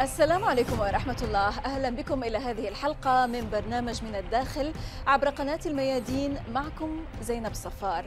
السلام عليكم ورحمة الله. أهلا بكم إلى هذه الحلقة من برنامج من الداخل عبر قناة الميادين. معكم زينب صفار.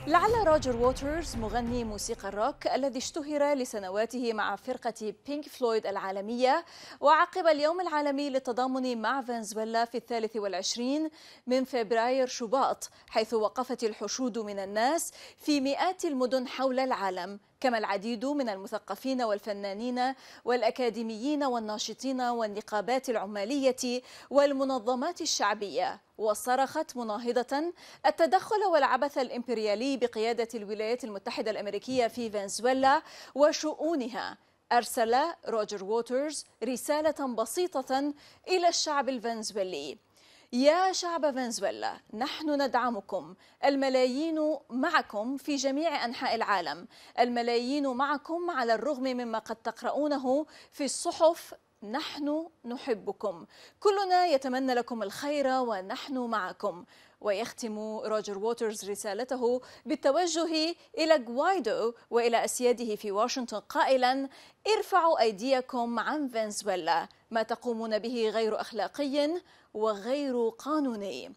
لعل روجر ووترز مغني موسيقى الروك الذي اشتهر لسنواته مع فرقة بينك فلويد العالمية، وعقب اليوم العالمي للتضامن مع فنزويلا في 23 من فبراير شباط، حيث وقفت الحشود من الناس في مئات المدن حول العالم، كما العديد من المثقفين والفنانين والأكاديميين والناشطين والنقابات العمالية والمنظمات الشعبية، وصرخت مناهضة التدخل والعبث الإمبريالي بقيادة الولايات المتحدة الأميركية في فنزويلا وشؤونها. أرسل روجر ووترز رسالة بسيطة إلى الشعب الفنزويلي: يا شعب فنزويلا، نحن ندعمكم، الملايين معكم في جميع أنحاء العالم، الملايين معكم على الرغم مما قد تقرؤونه في الصحف. نحن نحبكم، كلنا يتمنى لكم الخير ونحن معكم. ويختم روجر ووترز رسالته بالتوجه إلى غوايدو وإلى أسياده في واشنطن قائلا: ارفعوا أيديكم عن فنزويلا، ما تقومون به غير أخلاقي وغير قانوني.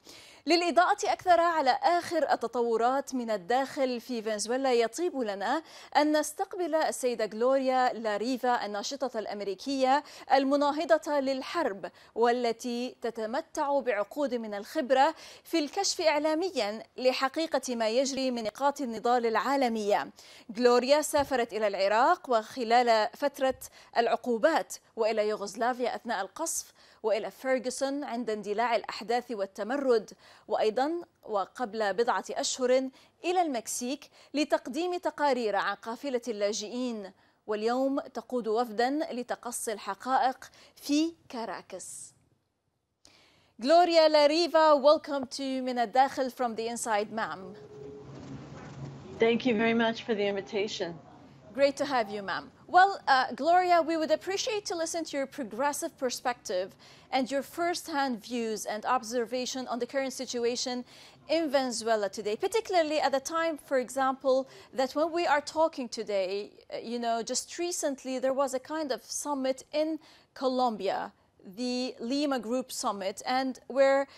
للإضاءة أكثر على آخر التطورات من الداخل في فنزويلا، يطيب لنا أن نستقبل السيدة غلوريا ريفا، الناشطة الأميركية المناهضة للحرب، والتي تتمتع بعقود من الخبرة في الكشف إعلاميا لحقيقة ما يجري من نقاط النضال العالمية. غلوريا سافرت إلى العراق وخلال فترة العقوبات، وإلى يوغوسلافيا أثناء القصف، وإلى فيرغسون عند اندلاع الأحداث والتمرد، وأيضا وقبل بضعة أشهر إلى المكسيك لتقديم تقارير عن قافلة اللاجئين، واليوم تقود وفدا لتقصي الحقائق في كراكاس. غلوريا ريفا, welcome to من الداخل from the inside, ma'am. Thank you very much for the invitation. Great to have you, ma'am. Well, Gloria, we would appreciate to listen to your progressive perspective and your first-hand views and observation on the current situation in Venezuela today, particularly at the time, for example, that when we are talking today, just recently there was a kind of summit in Colombia, the Lima Group Summit, and where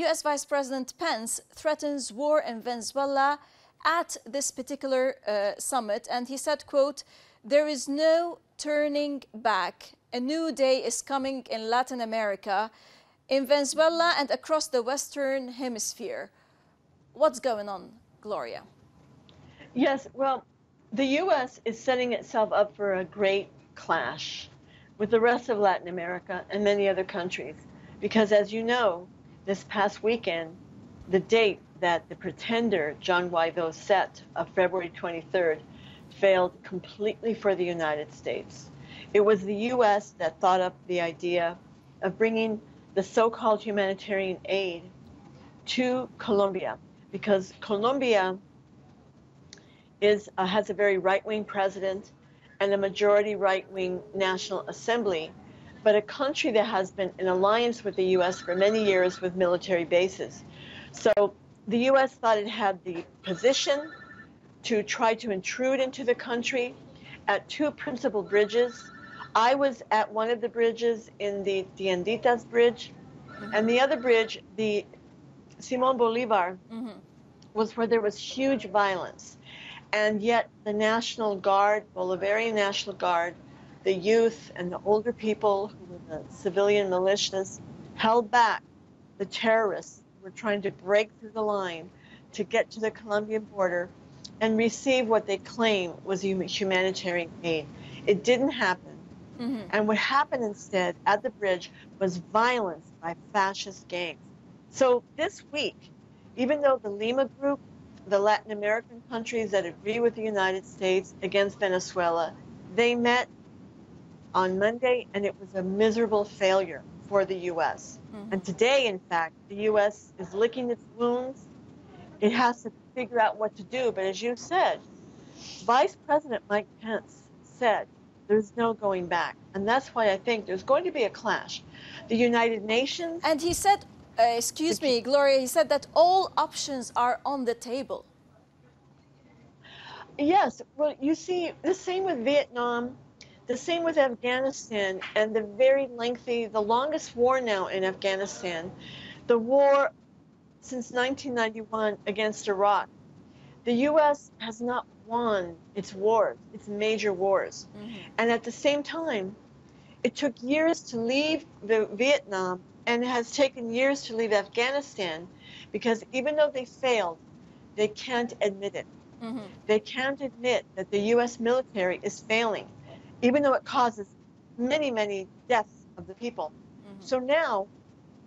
U.S. Vice President Pence threatens war in Venezuela at this particular summit. And he said, quote, "There is no turning back. A new day is coming in Latin America, in Venezuela and across the Western Hemisphere." What's going on, Gloria? Yes, well, the U.S. is setting itself up for a great clash with the rest of Latin America and many other countries. Because as you know, this past weekend, the date that the pretender John Guaido set of February 23rd failed completely for the United States. It was the U.S. that thought up the idea of bringing the so-called humanitarian aid to Colombia, because Colombia has a very right-wing president and a majority right-wing National Assembly, but a country that has been in alliance with the U.S. for many years with military bases. So the U.S. thought it had the position to try to intrude into the country at two principal bridges. I was at one of the bridges in the Tienditas Bridge, and the other bridge, the Simón Bolívar, was where there was huge violence. And yet the National Guard, Bolivarian National Guard, the youth and the older people who were the civilian militias, held back the terrorists who were trying to break through the line to get to the Colombian border and receive what they claim was humanitarian aid. It didn't happen. And what happened instead at the bridge was violence by fascist gangs. So this week, even though the Lima Group, the Latin American countries that agree with the United States against Venezuela, they met on Monday, and it was a miserable failure for the U.S. And today, in fact, the U.S. is licking its wounds. It has to figure out what to do. But as you said, Vice President Mike Pence said there's no going back. And that's why I think there's going to be a clash. The United Nations... And he said, excuse me, Gloria, he said that all options are on the table. Yes. Well, you see, the same with Vietnam. The same with Afghanistan and the very lengthy, the longest war now in Afghanistan, the war since 1991 against Iraq. The U.S. has not won its wars, its major wars. And at the same time, it took years to leave Vietnam and it has taken years to leave Afghanistan because even though they failed, they can't admit it. They can't admit that the U.S. military is failing, even though it causes many, many deaths of the people. So now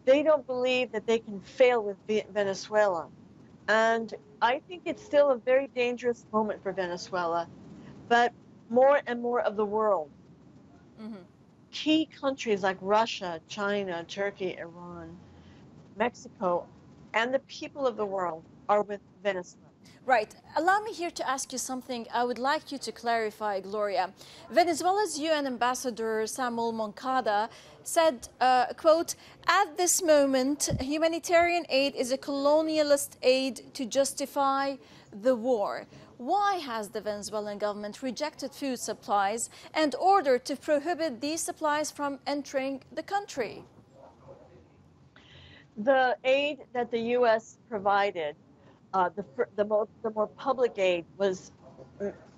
they don't believe that they can fail with Venezuela. And I think it's still a very dangerous moment for Venezuela, but more and more of the world, key countries like Russia, China, Turkey, Iran, Mexico, and the people of the world are with Venezuela. Right. Allow me here to ask you something. I would like you to clarify, Gloria. Venezuela's UN ambassador, Samuel Moncada, said, quote, "At this moment, humanitarian aid is a colonialist aid to justify the war." Why has the Venezuelan government rejected food supplies and ordered to prohibit these supplies from entering the country? The aid that the U.S. provided, the more public aid was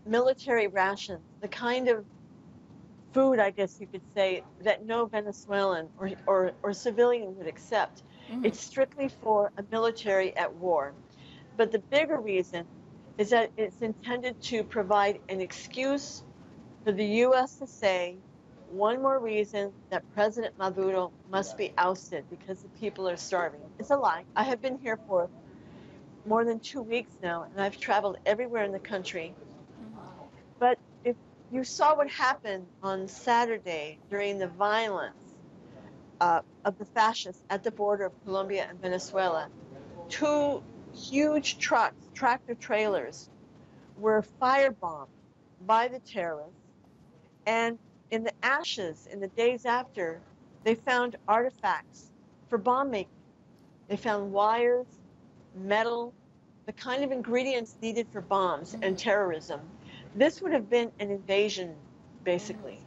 military rations, the kind of food, I guess you could say, that no Venezuelan or civilian would accept. It's strictly for a military at war. But the bigger reason is that it's intended to provide an excuse for the U.S. to say one more reason that President Maduro must be ousted because the people are starving. It's a lie. I have been here for more than 2 weeks now, and I've traveled everywhere in the country. But if you saw what happened on Saturday during the violence of the fascists at the border of Colombia and Venezuela, 2 huge trucks, tractor trailers, were firebombed by the terrorists. And in the ashes, in the days after, they found artifacts for bomb making. They found wires, metal, the kind of ingredients needed for bombs and terrorism. This would have been an invasion, basically.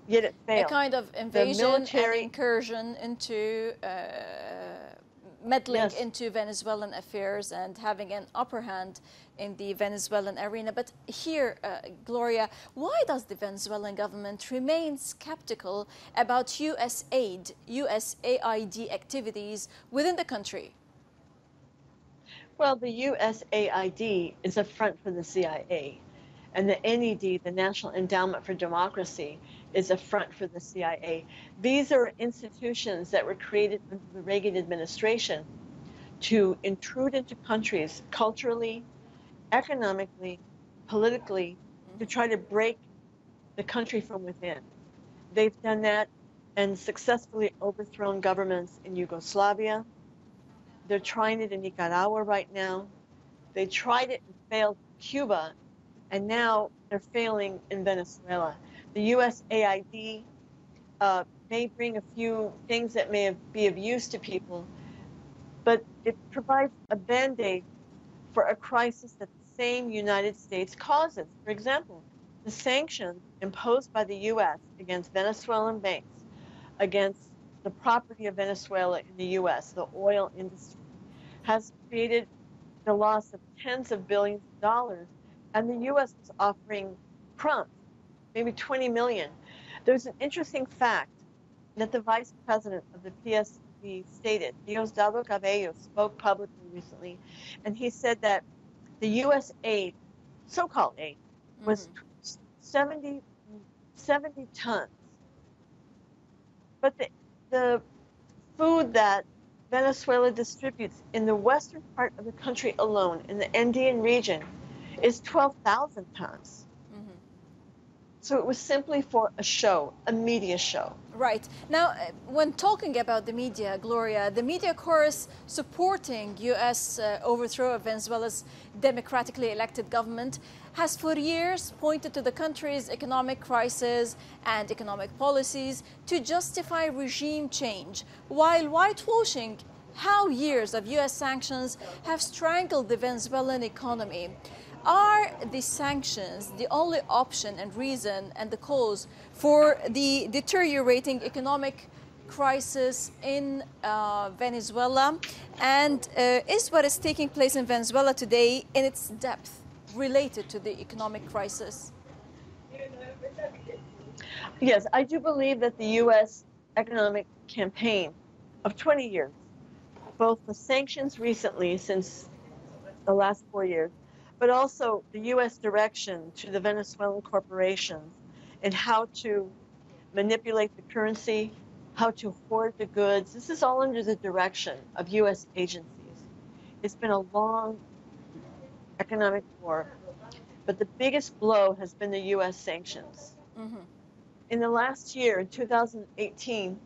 Yet it failed. A kind of invasion and incursion into meddling into Venezuelan affairs and having an upper hand in the Venezuelan arena. But here, Gloria, why does the Venezuelan government remain skeptical about U.S. aid, USAID activities within the country? Well, the USAID is a front for the CIA, and the NED, the National Endowment for Democracy, is a front for the CIA. These are institutions that were created under the Reagan administration to intrude into countries culturally, economically, politically, to try to break the country from within. They've done that and successfully overthrown governments in Yugoslavia. They're trying it in Nicaragua right now. They tried it and failed in Cuba, and now they're failing in Venezuela. The USAID may bring a few things that may be of use to people, but it provides a band-aid for a crisis that the same United States causes. For example, the sanctions imposed by the U.S. against Venezuelan banks, against the property of Venezuela in the U.S., the oil industry, has created the loss of tens of billions of dollars, and the U.S. is offering crumbs, maybe 20 million. There's an interesting fact that the vice president of the PSC stated. Diosdado Cabello spoke publicly recently, and he said that the U.S. aid, so-called aid, was 70 tons. But the food that Venezuela distributes in the western part of the country alone, in the Andean region, is 12,000 tons. So it was simply for a show, a media show. Right. Now, when talking about the media, Gloria, the media chorus supporting U.S. overthrow of Venezuela's democratically elected government has for years pointed to the country's economic crisis and economic policies to justify regime change, while whitewashing how years of U.S. sanctions have strangled the Venezuelan economy. Are the sanctions the only option and reason and the cause for the deteriorating economic crisis in Venezuela? And is what is taking place in Venezuela today in its depth related to the economic crisis? Yes, I do believe that the U.S. economic campaign of 20 years, both the sanctions recently since the last 4 years, but also the U.S. direction to the Venezuelan corporations in how to manipulate the currency, how to hoard the goods. This is all under the direction of U.S. agencies. It's been a long economic war, but the biggest blow has been the U.S. sanctions. Mm-hmm. In the last year, in 2018,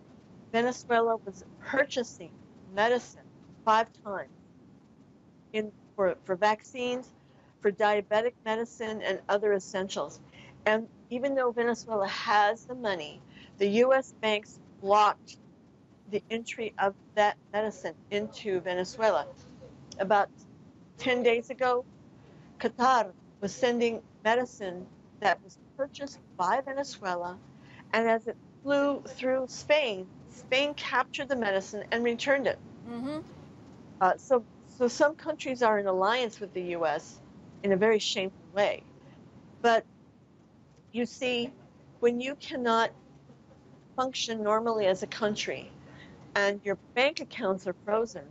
Venezuela was purchasing medicine 5 times for vaccines, for diabetic medicine, and other essentials. And even though Venezuela has the money, the U.S. banks blocked the entry of that medicine into Venezuela. About 10 days ago, Qatar was sending medicine that was purchased by Venezuela, and as it flew through Spain, Spain captured the medicine and returned it. Mm-hmm. So some countries are in alliance with the U.S. in a very shameful way. But you see, when you cannot function normally as a country and your bank accounts are frozen,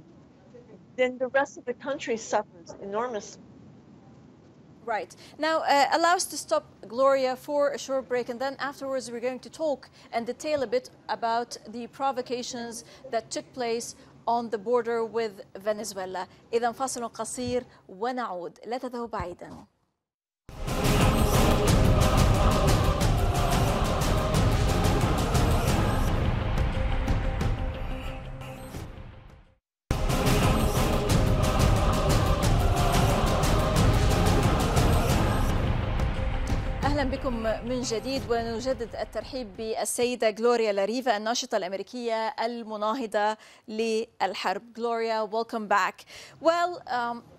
then the rest of the country suffers enormously. Right. Now, allow us to stop, Gloria, for a short break, and then afterwards we're going to talk and detail a bit about the provocations that took place on the border with Venezuela. إذا فاصل قصير ونعود. لا تذهبوا بعيدا. أهلا بكم من جديد ونجدد الترحيب بالسيدة غلوريا ريفا الناشطة الأميركية المناهضة للحرب. Gloria, welcome back. Well,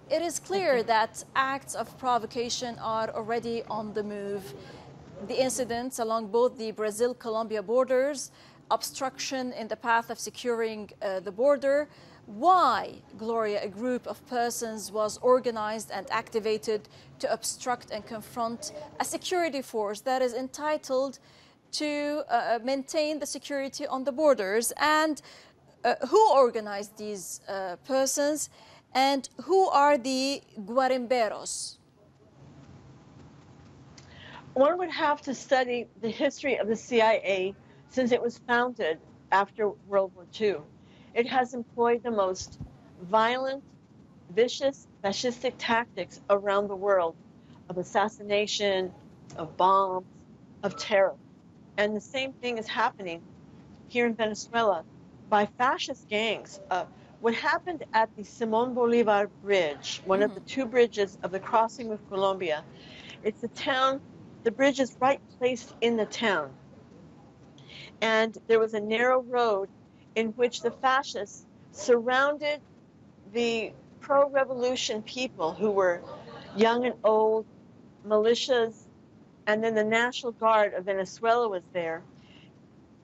it is clear that acts of provocation are already on the move. The incidents along both the Brazil-Colombia borders, obstruction in the path of securing the border. Why, Gloria, a group of persons was organized and activated to obstruct and confront a security force that is entitled to maintain the security on the borders? And who organized these persons, and who are the guarimberos? One would have to study the history of the CIA since it was founded after World War II. It has employed the most violent, vicious, fascistic tactics around the world of assassination, of bombs, of terror. And the same thing is happening here in Venezuela by fascist gangs. What happened at the Simón Bolívar Bridge, one of the 2 bridges of the crossing with Colombia, it's a town, the bridge is right placed in the town. And there was a narrow road in which the fascists surrounded the pro-revolution people who were young and old, militias, and then the National Guard of Venezuela was there.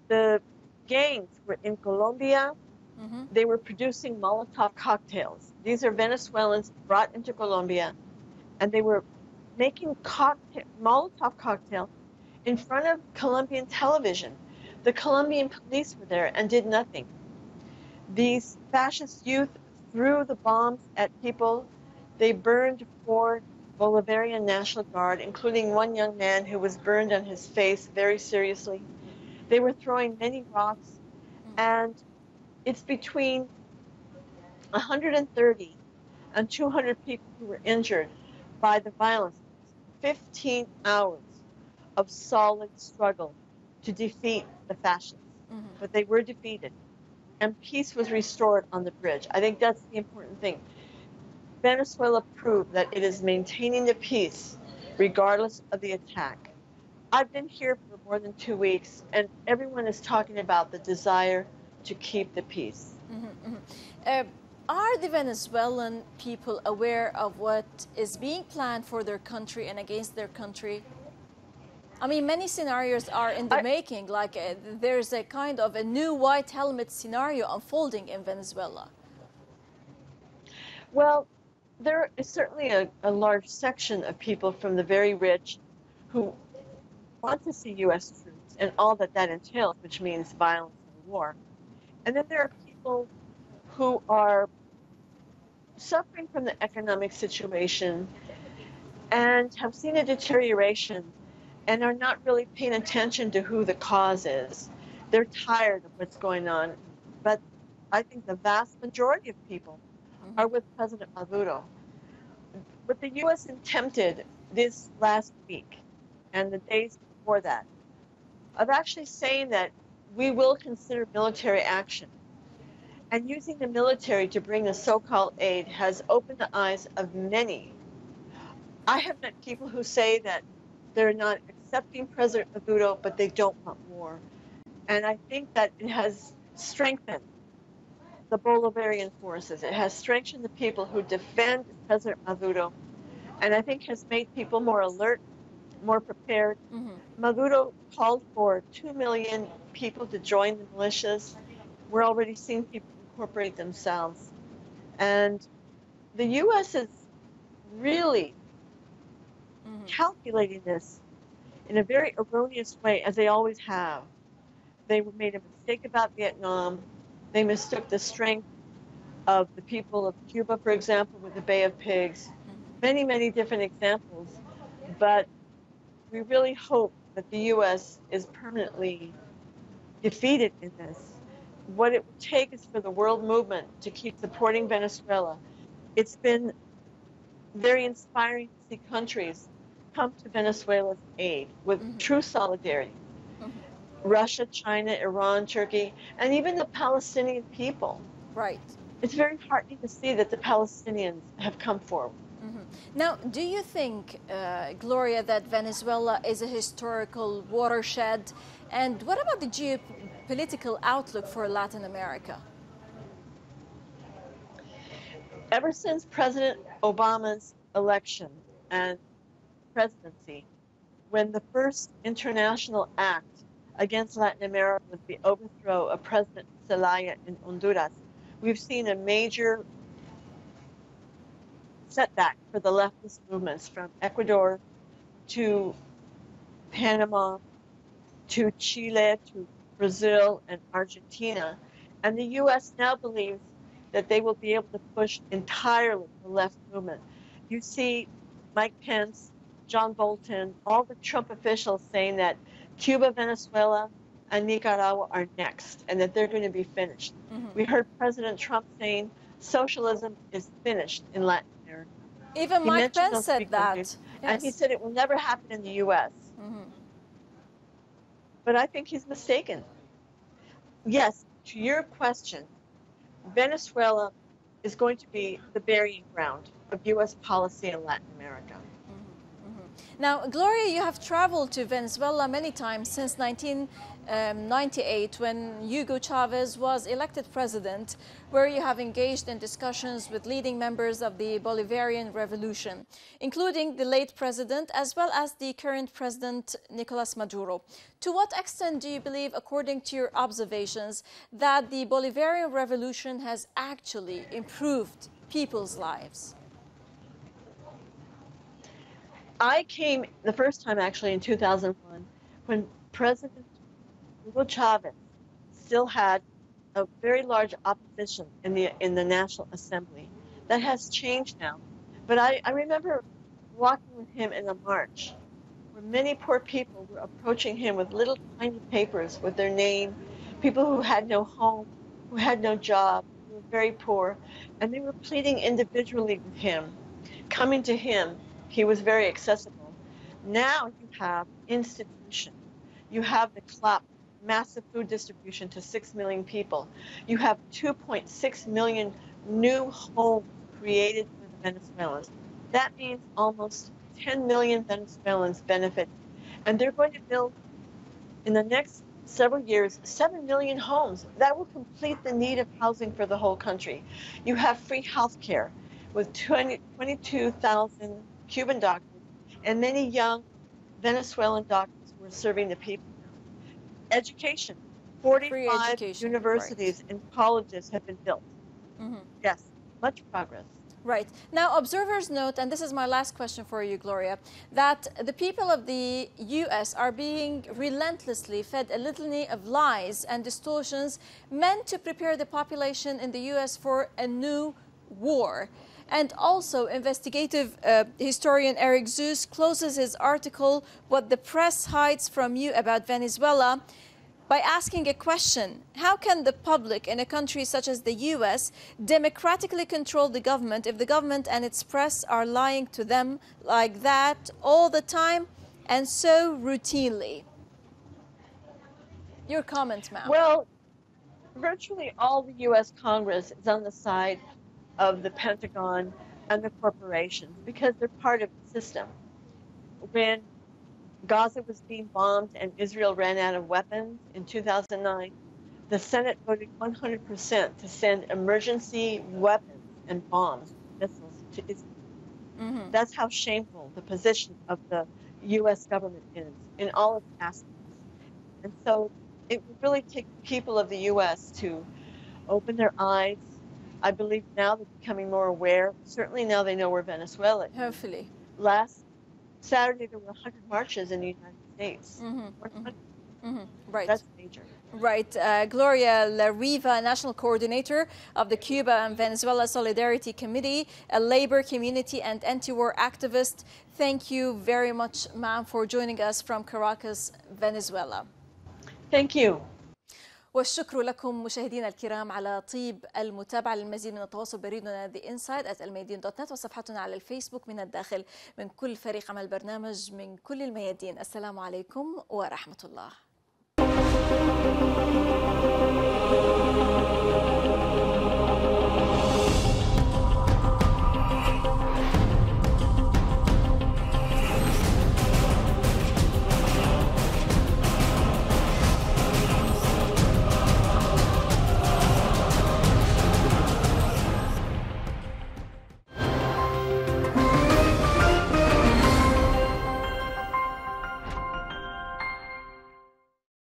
The gangs were in Colombia. They were producing Molotov cocktails. These are Venezuelans brought into Colombia, and they were making Molotov cocktails in front of Colombian television. The Colombian police were there and did nothing. These fascist youth threw the bombs at people. They burned 4 Bolivarian National Guard, including one young man who was burned on his face very seriously. They were throwing many rocks, and it's between 130 and 200 people who were injured by the violence. 15 hours of solid struggle to defeat the fascists, but they were defeated, and peace was restored on the bridge. I think that's the important thing. Venezuela proved that it is maintaining the peace regardless of the attack. I've been here for more than 2 weeks, and everyone is talking about the desire to keep the peace. Are the Venezuelan people aware of what is being planned for their country and against their country? I mean, many scenarios are in the making, like there's a kind of a new white helmet scenario unfolding in Venezuela. Well, there is certainly a large section of people from the very rich who want to see U.S. troops and all that that entails, which means violence and war. And then there are people who are suffering from the economic situation and have seen a deterioration and are not really paying attention to who the cause is. They're tired of what's going on. But I think the vast majority of people are with President Maduro. What the U.S. attempted this last week and the days before that, of actually saying that we will consider military action and using the military to bring the so-called aid has opened the eyes of many. I have met people who say that they're not accepting President Maduro, but they don't want war. And I think that it has strengthened the Bolivarian forces. It has strengthened the people who defend President Maduro, and I think has made people more alert, more prepared. Maduro called for 2 million people to join the militias. We're already seeing people incorporate themselves. And the U.S. is really calculating this in a very erroneous way, as they always have. They made a mistake about Vietnam. They mistook the strength of the people of Cuba, for example, with the Bay of Pigs. Many, many different examples. But we really hope that the U.S. is permanently defeated in this. What it would take is for the world movement to keep supporting Venezuela. It's been very inspiring to see countries come to Venezuela's aid with true solidarity. Russia, China, Iran, Turkey, and even the Palestinian people. Right. It's very heartening to see that the Palestinians have come forward. Now, do you think, Gloria, that Venezuela is a historical watershed? And what about the geopolitical outlook for Latin America? Ever since President Obama's election and presidency, when the first international act against Latin America was the overthrow of President Zelaya in Honduras, we've seen a major setback for the leftist movements from Ecuador to Panama to Chile to Brazil and Argentina. And the U.S. now believes that they will be able to push entirely the left movement. You see Mike Pence, John Bolton, all the Trump officials saying that Cuba, Venezuela, and Nicaragua are next and that they're going to be finished. We heard President Trump saying socialism is finished in Latin America. Even Mike Pence said that. Yes. And he said it will never happen in the U.S. But I think he's mistaken. Yes, to your question, Venezuela is going to be the burying ground of U.S. policy in Latin America. Now, Gloria, you have traveled to Venezuela many times since 1998 when Hugo Chavez was elected president, where you have engaged in discussions with leading members of the Bolivarian Revolution, including the late president as well as the current president, Nicolas Maduro. To what extent do you believe, according to your observations, that the Bolivarian Revolution has actually improved people's lives? I came the first time actually in 2001 when President Hugo Chavez still had a very large opposition in the National Assembly. That has changed now. But I remember walking with him in a march where many poor people were approaching him with little tiny papers with their name, people who had no home, who had no job, who were very poor, and they were pleading individually with him, coming to him. He was very accessible. Now you have institution. You have the CLOP, massive food distribution to 6 million people. You have 2.6 million new homes created for the Venezuelans. That means almost 10 million Venezuelans benefit. And they're going to build, in the next several years, 7 million homes. That will complete the need of housing for the whole country. You have free health care with 22,000 Cuban doctors and many young Venezuelan doctors who are serving the people. Education. 45 universities and colleges have been built. Yes, much progress. Right. Now, observers note, and this is my last question for you, Gloria, that the people of the U.S. are being relentlessly fed a litany of lies and distortions meant to prepare the population in the U.S. for a new war. And also, investigative historian Eric Zeus closes his article, "What the Press Hides from You About Venezuela," by asking a question: how can the public in a country such as the U.S. democratically control the government if the government and its press are lying to them like that all the time and so routinely? Your comment, ma'am. Well, virtually all the U.S. Congress is on the side of the Pentagon and the corporations because they're part of the system. When Gaza was being bombed and Israel ran out of weapons in 2009, the Senate voted 100% to send emergency weapons and bombs, missiles to Israel. That's how shameful the position of the U.S. government is in all its aspects. And so it would really take the people of the U.S. to open their eyes. I believe now they're becoming more aware. Certainly now they know where Venezuela is. Hopefully. Last Saturday, there were 100 marches in the United States. Right. That's major. Right. Gloria, Reva, National Coordinator of the Cuba and Venezuela Solidarity Committee, a labor, community and anti-war activist. Thank you very much, ma'am, for joining us from Caracas, Venezuela. Thank you. والشكر لكم مشاهدينا الكرام على طيب المتابعة. للمزيد من التواصل بريدنا theinside@almayadeen.net وصفحتنا على الفيسبوك من الداخل. من كل فريق عمل برنامج من كل الميادين، السلام عليكم ورحمة الله.